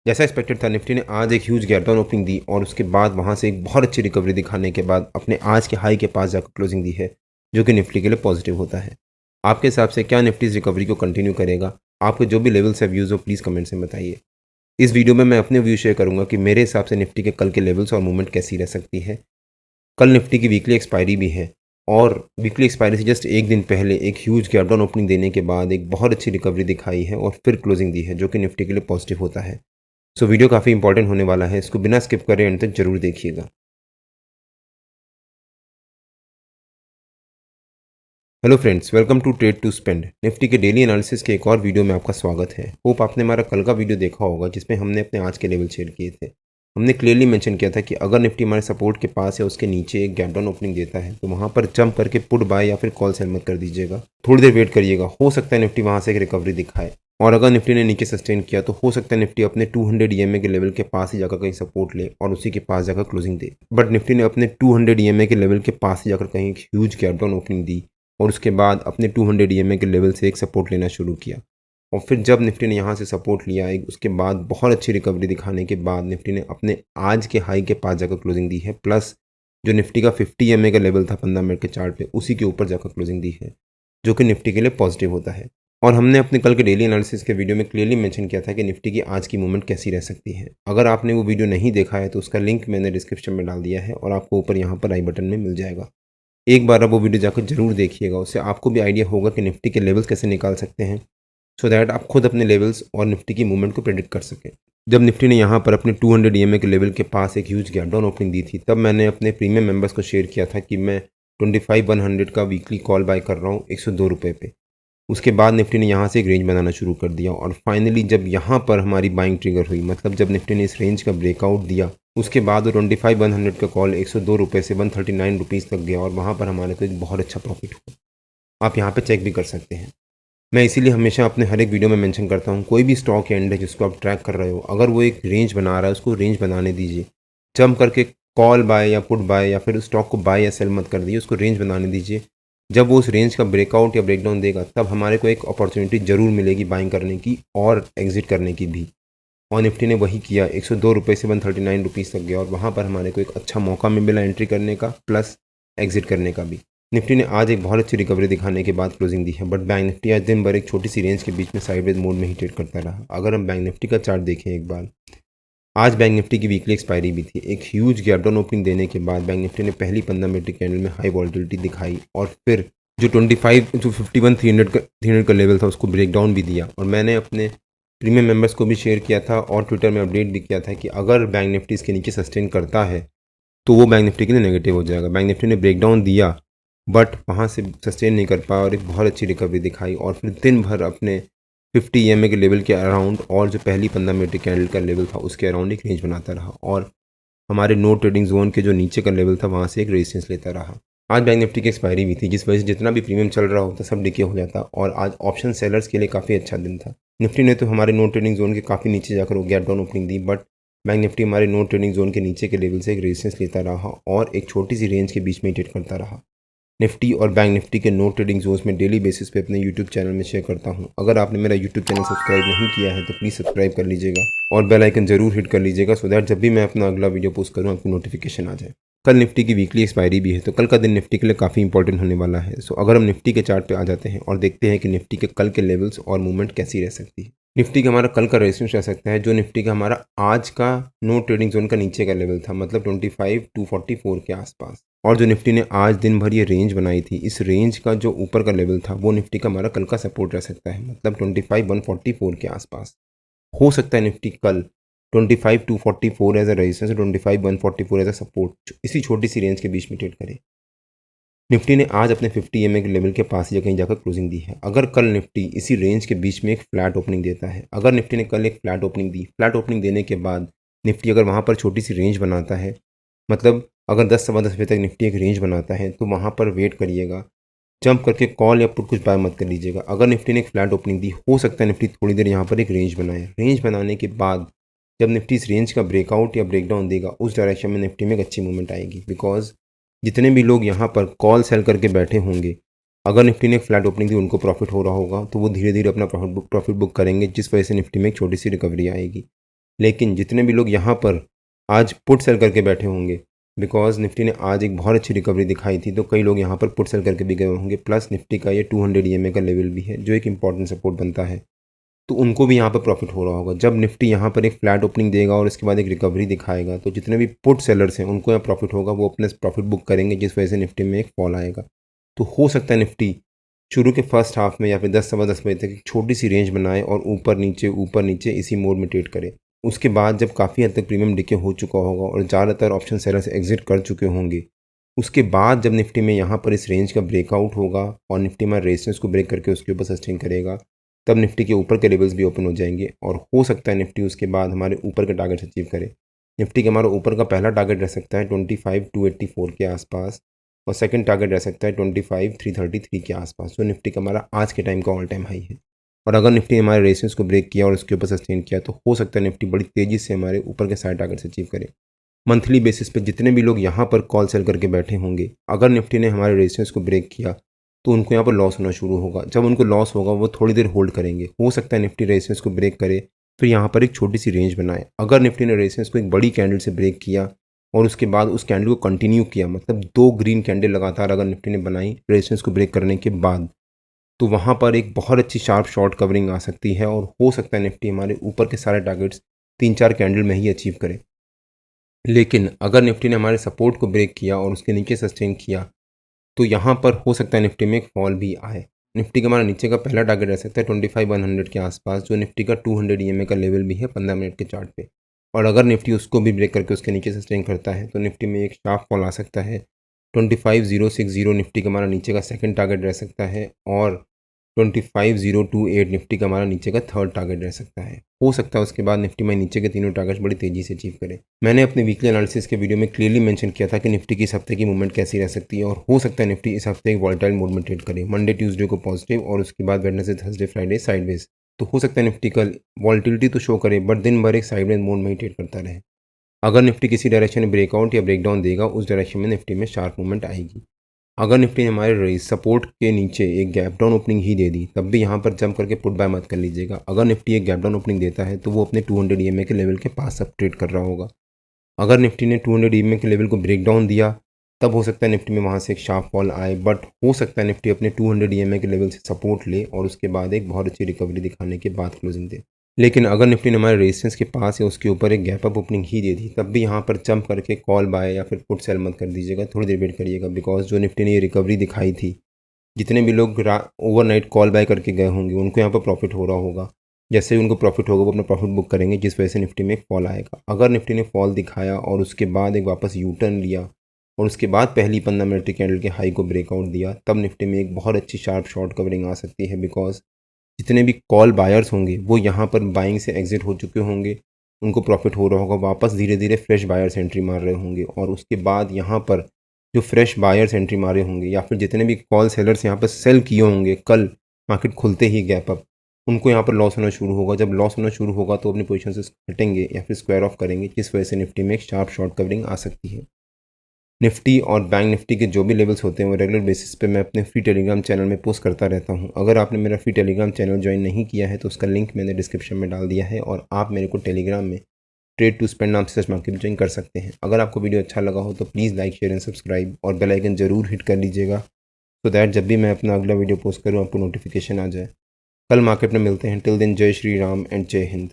जैसा एक्सपेक्टेड था निफ्टी ने आज एक ह्यूज गैप डाउन ओपनिंग दी और उसके बाद वहाँ से एक बहुत अच्छी रिकवरी दिखाने के बाद अपने आज के हाई के पास जाकर क्लोजिंग दी है, जो कि निफ्टी के लिए पॉजिटिव होता है। आपके हिसाब से क्या निफ्टी इस रिकवरी को कंटिन्यू करेगा? आपके जो भी लेवल्स है व्यूज़ हो प्लीज़ कमेंट्स में बताइए। इस वीडियो में मैं अपने व्यू शेयर करूँगा कि मेरे हिसाब से निफ्टी के कल के लेवल्स और मूवमेंट कैसी रह सकती है। कल निफ्टी की वीकली एक्सपायरी भी है और वीकली एक्सपायरी से जस्ट एक दिन पहले एक ह्यूज गैप डाउन ओपनिंग देने के बाद एक बहुत अच्छी रिकवरी दिखाई है और फिर क्लोजिंग दी है, जो कि निफ्टी के लिए पॉजिटिव होता है। सो वीडियो काफ़ी इंपॉर्टेंट होने वाला है, इसको बिना स्किप करे एंड तक जरूर देखिएगा। Hello friends, welcome to trade to spend. Nifty के डेली एनालिसिस के एक और वीडियो में आपका स्वागत है। होप आपने हमारा कल का वीडियो देखा होगा जिसमें हमने अपने आज के लेवल शेयर किए थे। हमने क्लियरली मेंशन किया था कि अगर निफ्टी हमारे सपोर्ट के पास या उसके नीचे एक गैप डाउन ओपनिंग देता है तो वहाँ पर जंप करके पुट बाय या फिर कॉल सेल मत कर दीजिएगा। थोड़ी देर वेट करिएगा, हो सकता है निफ्टी वहाँ से एक रिकवरी दिखाए। और अगर निफ्टी ने नीचे सस्टेन किया तो हो सकता है निफ्टी अपने 200 ईएमए के लेवल के पास ही जाकर कहीं सपोर्ट ले और उसी के पास जाकर क्लोजिंग दे। बट निफ्टी ने अपने 200 ईएमए के लेवल के पास ही जाकर कहीं एक ह्यूज गैप डाउन ओपनिंग दी और उसके बाद अपने 200 ईएमए के लेवल से एक सपोर्ट लेना शुरू किया। और फिर जब निफ्टी ने यहाँ से सपोर्ट लिया एक उसके बाद बहुत अच्छी रिकवरी दिखाने के बाद निफ्टी ने अपने आज के हाई के पास जाकर क्लोजिंग दी है, प्लस जो निफ्टी का 50 ईएमए का लेवल था 15 मिनट के चार्ट पे उसी के ऊपर जाकर क्लोजिंग दी है, जो कि निफ्टी के लिए पॉजिटिव होता है। और हमने अपने कल के डेली एनालिसिस के वीडियो में क्लियरली मेंशन किया था कि निफ्टी की आज की मूवमेंट कैसी रह सकती है। अगर आपने वो वीडियो नहीं देखा है तो उसका लिंक मैंने डिस्क्रिप्शन में डाल दिया है और आपको ऊपर यहाँ पर आई बटन में मिल जाएगा। एक बार अब वो वीडियो जाकर जरूर देखिएगा, उससे आपको भी आइडिया होगा कि निफ्टी के लेवल्स कैसे निकाल सकते हैं, सो दैट आप खुद अपने लेवल्स और निफ्टी की मूवमेंट को प्रेडिक्ट कर सकें। जब निफ्टी ने यहाँ पर अपने 200 ईएमए के लेवल के पास एक ह्यूज गैप डाउन ओपनिंग दी थी तब मैंने अपने प्रीमियम मेंबर्स को शेयर किया था कि मैं 25 100 का वीकली कॉल बाय कर रहा हूँ 102 रुपये पे। उसके बाद निफ्टी ने यहाँ से एक रेंज बनाना शुरू कर दिया और फाइनली जब यहाँ पर हमारी बाइंग ट्रिगर हुई, मतलब जब निफ्टी ने इस रेंज का ब्रेकआउट दिया, उसके बाद वो 25 100 का कॉल 102 रुपये से 139 रुपीज़ तक गया और वहाँ पर हमारे को एक बहुत अच्छा प्रॉफिट हुआ। आप यहाँ पे चेक भी कर सकते हैं। मैं इसीलिए हमेशा अपने हर एक वीडियो में मेंशन करता हूँ, कोई भी स्टॉक एंड है जिसको आप ट्रैक कर रहे हो, अगर वो एक रेंज बना रहा है उसको रेंज बनाने दीजिए। जंप करके कॉल बाय या पुट बाय या फिर उस स्टॉक को बाय या सेल मत कर दीजिए, उसको रेंज बनाने दीजिए। जब वो उस रेंज का ब्रेकआउट या ब्रेकडाउन देगा तब हमारे को एक अपॉर्चुनिटी ज़रूर मिलेगी बाइंग करने की और एग्जिट करने की भी। और निफ्टी ने वही किया, 102 रुपये से 139 रुपीज़ तक गया और वहाँ पर हमारे को एक अच्छा मौका मिला एंट्री करने का प्लस एग्जिट करने का भी। निफ्टी ने आज एक बहुत अच्छी रिकवरी दिखाने के बाद क्लोजिंग दी है, बट बैंक निफ्टी आज दिन भर एक छोटी सी रेंज के बीच में साइडवेज मोड में ही ट्रेड करता रहा। अगर हम बैंक निफ्टी का चार्ट देखें एक बार, आज बैंक निफ्टी की वीकली एक्सपायरी भी थी। एक ह्यूज गैप डाउन ओपनिंग देने के बाद बैंक निफ्टी ने पहली 15 मिनट कैंडल में हाई वॉलिटिलिटी दिखाई और फिर जो 51 300 का लेवल था उसको ब्रेक डाउन भी दिया। और मैंने अपने प्रीमियम मेंबर्स को भी शेयर किया था और ट्विटर में अपडेट भी किया था कि अगर बैंक निफ्टी इसके नीचे सस्टेन करता है तो वो बैंक निफ्टी के लिए नेगेटिव हो जाएगा। बैंक निफ्टी ने ब्रेक डाउन दिया बट वहाँ से सस्टेन नहीं कर पाया और एक बहुत अच्छी रिकवरी दिखाई और फिर दिन भर अपने 50 ईएमए के लेवल के अराउंड और जो पहली 15 मिनट कैंडल का लेवल था उसके अराउंड एक रेंज बनाता रहा और हमारे नो ट्रेडिंग जोन के जो नीचे का लेवल था वहाँ से एक रेजिस्टेंस लेता रहा। आज बैंक निफ्टी की एक्सपायरी भी थी जिस वजह से जितना भी प्रीमियम चल रहा होता सब डिके हो जाता और आज ऑप्शन सेलर्स के लिए काफ़ी अच्छा दिन था। निफ्टी ने तो हमारे नो ट्रेडिंग जोन के काफ़ी नीचे जाकर वो gap down opening the, but bank Nifty हमारे नो ट्रेडिंग जोन के नीचे के लेवल से एक रेजिस्टेंस लेता रहा और एक छोटी सी रेंज के बीच में ट्रेड करता रहा। निफ्टी और बैंक निफ्टी के नो ट्रेडिंग जोन्स में डेली बेसिस पे अपने यूट्यूब चैनल में शेयर करता हूं। अगर आपने मेरा यूट्यूब चैनल सब्सक्राइब नहीं किया है तो प्लीज़ सब्सक्राइब कर लीजिएगा और बेल आइकन जरूर हिट कर लीजिएगा सो दैट जब भी मैं अपना अगला वीडियो पोस्ट करूं आपको नोटिफिकेशन आ जाए। कल निफ्टी की वीकली एक्सपायरी भी है तो कल का दिन निफ्टी के लिए काफ़ी इंपॉर्टेंट होने वाला है। सो अगर हम निफ्टी के चार्ट पे आ जाते हैं और देखते हैं कि निफ्टी के कल के लेवल्स और मूवमेंट कैसी रह सकती है। निफ्टी का हमारा कल का रेजिस्टेंस रह सकता है जो निफ्टी का हमारा आज का नो ट्रेडिंग जोन का नीचे का लेवल था, मतलब 25 244 के आसपास। और जो निफ्टी ने आज दिन भर ये रेंज बनाई थी, इस रेंज का जो ऊपर का लेवल था वो निफ्टी का हमारा कल का सपोर्ट रह सकता है, मतलब 25 144 के आसपास। हो सकता है निफ्टी कल 25 244 as a resistance, 25 144 as a support इसी छोटी सी रेंज के बीच में ट्रेड करे। निफ्टी ने आज अपने 50 ईएमए के लेवल के पास या कहीं जाकर क्लोजिंग दी है। अगर कल निफ्टी इसी रेंज के बीच में एक फ्लैट ओपनिंग देता है, अगर निफ्टी ने कल एक फ्लैट ओपनिंग दी, फ्लैट ओपनिंग देने के बाद निफ्टी अगर वहाँ पर छोटी सी रेंज बनाता है, मतलब अगर 10 सवा 10 बजे तक निफ्टी एक रेंज बनाता है तो वहाँ पर वेट करिएगा। जंप करके कॉल या पुट कुछ बाय मत कर लीजिएगा। अगर निफ्टी ने एक फ्लैट ओपनिंग दी, हो सकता है निफ्टी थोड़ी देर यहाँ पर एक रेंज बनाए। रेंज बनाने के बाद जब निफ्टी इस रेंज का ब्रेकआउट या ब्रेकडाउन देगा उस डायरेक्शन में निफ्टी में एक अच्छी मूवमेंट आएगी, बिकॉज जितने भी लोग यहाँ पर कॉल सेल करके बैठे होंगे, अगर निफ्टी ने एक फ्लैट ओपनिंग दी उनको प्रॉफिट हो रहा होगा तो वो धीरे धीरे अपना प्रॉफिट बुक करेंगे, जिस वजह से निफ्टी में एक छोटी सी रिकवरी आएगी। लेकिन जितने भी लोग यहाँ पर आज पुट सेल करके बैठे होंगे, बिकॉज निफ्टी ने आज एक बहुत अच्छी रिकवरी दिखाई थी, तो कई लोग यहाँ पर पुट सेल करके भी गए होंगे। प्लस निफ्टी का ये 200 EMA का लेवल भी है जो एक इंपॉर्टेंट सपोर्ट बनता है, तो उनको भी यहाँ पर प्रॉफिट हो रहा होगा। जब निफ्टी यहाँ पर एक फ्लैट ओपनिंग देगा और उसके बाद एक रिकवरी दिखाएगा, तो जितने भी पुट सेलर्स हैं उनको यहाँ प्रॉफिट होगा, वो अपने प्रॉफिट बुक करेंगे, जिस वजह से निफ्टी में एक फॉल आएगा। तो हो सकता है निफ्टी शुरू के फर्स्ट हाफ में या फिर 10 सवा 10 बजे तक एक छोटी सी रेंज बनाए और ऊपर नीचे इसी मोड में ट्रेड करे। उसके बाद जब काफ़ी हद तक प्रीमियम डिके हो चुका होगा और ज़्यादातर ऑप्शन सेलर्स एग्जिट कर चुके होंगे, उसके बाद जब निफ्टी में यहाँ पर इस रेंज का ब्रेकआउट होगा और निफ्टी में रेजिस्टेंस को ब्रेक करके उसके ऊपर सस्टेन करेगा, तब निफ्टी के ऊपर के लेवल्स भी ओपन हो जाएंगे और हो सकता है निफ्टी उसके बाद हमारे ऊपर के टारगेट्स अचीव करे। निफ्टी का हमारा ऊपर का पहला टारगेट रह सकता है 25,284 के आसपास और सेकंड टारगेट रह सकता है 25,333 के आसपास, जो निफ्टी का हमारा आज के टाइम का ऑल टाइम हाई है। और अगर निफ्टी ने हमारे रेजिस्टेंस को ब्रेक किया और उसके ऊपर सस्टेन किया, तो हो सकता है निफ्टी बड़ी तेज़ी से हमारे ऊपर के सारे टारगेट्स अचीव करे। मंथली बेसिस पे जितने भी लोग यहाँ पर कॉल सेल करके बैठे होंगे, अगर निफ्टी ने हमारे रेजिस्टेंस को ब्रेक किया तो उनको यहाँ पर लॉस होना शुरू होगा। जब उनको लॉस होगा वो थोड़ी देर होल्ड करेंगे। हो सकता है निफ्टी रेजिस्टेंस को ब्रेक करे, फिर यहाँ पर एक छोटी सी रेंज बनाए। अगर निफ्टी ने रेजिस्टेंस को एक बड़ी कैंडल से ब्रेक किया और उसके बाद उस कैंडल को कंटिन्यू किया, मतलब 2 ग्रीन कैंडल लगातार अगर निफ्टी ने बनाई रेजिस्टेंस को ब्रेक करने के बाद, तो वहाँ पर एक बहुत अच्छी शार्प शॉर्ट कवरिंग आ सकती है और हो सकता है निफ्टी हमारे ऊपर के सारे टारगेट्स 3-4 कैंडल में ही अचीव करे। लेकिन अगर निफ्टी ने हमारे सपोर्ट को ब्रेक किया और उसके नीचे सस्टेन किया, तो यहाँ पर हो सकता है निफ्टी में एक फॉल भी आए। निफ्टी का हमारा नीचे का पहला टारगेट रह सकता है 25,100 के आसपास, जो निफ्टी का 200 EMA का लेवल भी है 15 मिनट के चार्ट पे। और अगर निफ्टी उसको भी ब्रेक करके उसके नीचे सस्टेन करता है, तो निफ्टी में एक शार्प फॉल आ सकता है। 25,060 निफ्टी का हमारा नीचे का सेकंड टारगेट रह सकता है और 25,028 निफ्टी का हमारा नीचे का थर्ड टारगेट रह सकता है। हो सकता है उसके बाद निफ्टी में नीचे के तीनों टारगेट्स बड़ी तेज़ी से अचीव करे। मैंने अपने वीकली एनालिसिस के वीडियो में क्लियरली मेंशन किया था कि निफ्टी की इस हफ्ते की मूवमेंट कैसी रह सकती है और हो सकता है निफ्टी इस हफ्ते एक वॉलेटाइल मोड में ट्रेड करे। मंडे ट्यूसडे को पॉजिटिव और उसके बाद वेडनेसडे थर्सडे फ्राइडे साइडवेज। तो हो सकता है निफ्टी का वॉलेटिलिटी तो शो करे, बट दिन भर एक साइडवेज मोड में ही ट्रेड करता रहे। अगर निफ्टी किसी डायरेक्शन में ब्रेकआउट या ब्रेकडाउन देगा, उस डायरेक्शन में निफ्टी में शार्प मूवमेंट आएगी। अगर निफ्टी ने हमारे रेस सपोर्ट के नीचे एक गैप डाउन ओपनिंग ही दे दी, तब भी यहाँ पर जंप करके पुट बाय मत कर लीजिएगा। अगर निफ्टी एक गैप डाउन ओपनिंग देता है तो वो अपने 200 EMA के लेवल के पास सब ट्रेड कर रहा होगा। अगर निफ्टी ने 200 EMA के लेवल को ब्रेक डाउन दिया, तब हो सकता है निफ्टी में वहाँ से एक शार्प फॉल आए, बट हो सकता है निफ्टी अपने 200 EMA के लेवल से सपोर्ट ले और उसके बाद एक बहुत अच्छी रिकवरी दिखाने के बाद क्लोजिंग दे। लेकिन अगर निफ्टी ने हमारे रेजिस्टेंस के पास या उसके ऊपर एक गैप अप ओपनिंग ही दे दी, तब भी यहाँ पर जंप करके कॉल बाय या फिर पुट सेल मत कर दीजिएगा, थोड़ी देर वेट करिएगा। बिकॉज जो निफ्टी ने ये रिकवरी दिखाई थी, जितने भी लोग ओवरनाइट कॉल बाय करके गए होंगे उनको यहाँ पर प्रॉफिट हो रहा होगा। जैसे ही उनको प्रॉफिट होगा वो अपना प्रॉफिट बुक करेंगे, जिस वजह से निफ्टी में एक फॉल आएगा। अगर निफ्टी ने फॉल दिखाया और उसके बाद एक वापस यू टर्न लिया और उसके बाद पहली 15 मिनट की कैंडल के हाई को ब्रेकआउट दिया, तब निफ्टी में एक बहुत अच्छी शार्प शॉर्ट कवरिंग आ सकती है। बिकॉज जितने भी कॉल बायर्स होंगे वो यहाँ पर बाइंग से एग्जिट हो चुके होंगे, उनको प्रॉफिट हो रहा होगा, वापस धीरे धीरे फ्रेश बायर्स एंट्री मार रहे होंगे और उसके बाद यहाँ पर जो फ्रेश बायर्स एंट्री मारे होंगे या फिर जितने भी कॉल सेलर्स यहाँ पर सेल किए होंगे कल मार्केट खुलते ही गैप अप, उनको यहाँ पर लॉस होना शुरू होगा। जब लॉस होना शुरू होगा तो अपनी पोजीशन से हटेंगे या फिर स्क्वायर ऑफ करेंगे, जिस वजह से निफ्टी में एक शार्प शॉर्ट कवरिंग आ सकती है। निफ्टी और बैंक निफ्टी के जो भी लेवल्स होते हैं वो रेगुलर बेसिस पे मैं अपने फ्री टेलीग्राम चैनल में पोस्ट करता रहता हूँ। अगर आपने मेरा फ्री टेलीग्राम चैनल ज्वाइन नहीं किया है तो उसका लिंक मैंने डिस्क्रिप्शन में डाल दिया है और आप मेरे को टेलीग्राम में ट्रेड टू स्पेंड नाम से सर्च मार्केट ज्वाइन कर सकते हैं। अगर आपको वीडियो अच्छा लगा हो तो please like share and subscribe और बेल आइकन ज़रूर हिट कर लीजिएगा, सो दैट जब भी मैं अपना अगला वीडियो पोस्ट करूँ आपको नोटिफिकेशन आ जाए। कल मार्केट में मिलते हैं। टिल दिन जय श्री राम एंड जय हिंद।